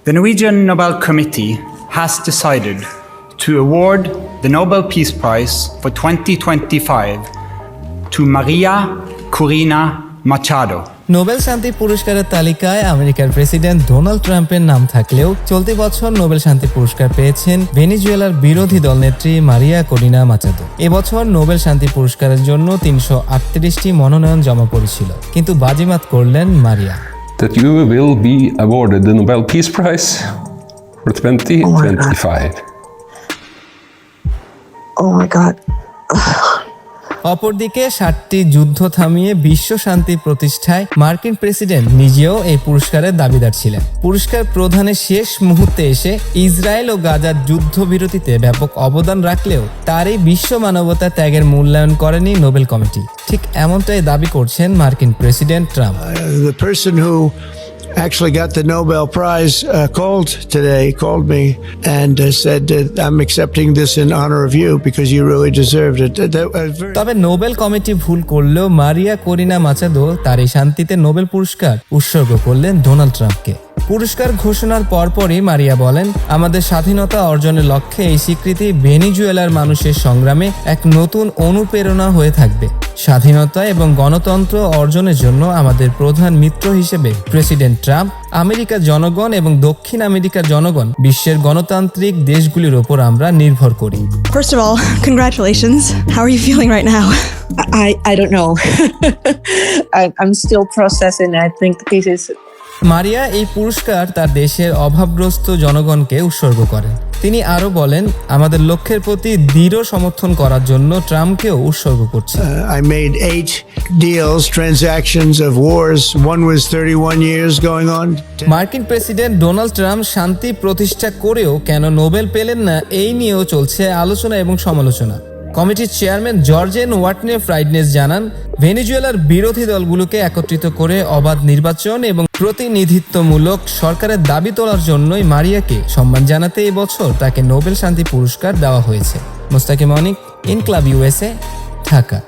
The Norwegian Nobel Committee has decided to award the Nobel Peace Prize for 2025 to Maria Corina Machado. Nobel শান্তি পুরস্কারের তালিকায় আমেরিকার president Donald ট্রাম্পের নাম থাকলেও চলতি বছর নোবেল শান্তি পুরস্কার পেয়েছেন ভেনেজুয়েলার বিরোধী দলনেত্রী মারিয়া করিনা মাচাদো। এবছর নোবেল শান্তি পুরস্কারের জন্য 338টি মনোনয়ন জমা পড়েছিল, কিন্তু বাজিমাত করলেন মারিয়া। That you will be awarded the Nobel Peace Prize for 2025. Oh my God. অপরদিকে 7টি যুদ্ধ থামিয়ে বিশ্ব শান্তি প্রতিষ্ঠায় মার্কিন প্রেসিডেন্ট নিজেও এই পুরস্কারের দাবিদার ছিলেন। পুরস্কার প্রদানের শেষ মুহূর্তে এসে ইসরায়েল ও গাজার যুদ্ধবিরতিতে ব্যাপক অবদান রাখলেও তার এই বিশ্ব মানবতা ত্যাগের মূল্যায়ন করেনি নোবেল কমিটি। ঠিক এমনটাই দাবি করছেন মার্কিন president Trump. The person who actually got the Nobel Prize called me and said that I'm accepting this in honor of you because you really deserved it. তবে নোবেল কমিটি ভুল করলেও মারিয়া Corina Machado তার এই শান্তিতে Nobel পুরস্কার উৎসর্গ করলেন Donald ট্রাম্পকে। পুরস্কার ঘোষণার পরপরই মারিয়া বলেন, আমাদের স্বাধীনতা অর্জনের লক্ষ্যে এই স্বীকৃতি ভেনেজুয়েলার মানুষের সংগ্রামে এক নতুন অনুপ্রেরণা হয়ে থাকবে। স্বাধীনতা এবং গণতন্ত্র অর্জনের জন্য আমাদের প্রধান মিত্র হিসেবে প্রেসিডেন্ট ট্রাম্প, আমেরিকার জনগণ এবং দক্ষিণ আমেরিকার জনগণ, বিশ্বের গণতান্ত্রিক দেশগুলির ওপর আমরা নির্ভর করি। First of all, congratulations. How are you feeling right now? I don't know. I'm still processing. I think this is. মারিয়া এই পুরস্কার তার দেশের অভাবগ্রস্ত জনগণকে উৎসর্গ করেন। তিনি আরো বলেন, আমাদের লক্ষ্যের প্রতি দৃঢ় সমর্থন করার জন্য ট্রাম্পকেও উৎসর্গ করছে। I made 8 deals, transactions of wars. One was 31 years going on. মার্কিন প্রেসিডেন্ট ডোনাল্ড ট্রাম্প শান্তি প্রতিষ্ঠা করেও কেন নোবেল পেলেন না, এই নিয়েও চলছে আলোচনা এবং সমালোচনা। কমিটির চেয়ারম্যান জর্জেন ওয়াটনে ফ্রাইডনেস জানান, ভেনেজুয়েলার বিরোধী দলগুলোকে একত্রিত করে অবাধ নির্বাচন এবং প্রতিনিধিত্বমূলক সরকারের দাবি তোলার জন্যই মারিয়াকে সম্মান জানাতে এবছর তাকে নোবেল শান্তি পুরস্কার দেওয়া হয়েছে। মোস্তাকিম অনিক, ইনক্লাব USA, ঢাকা।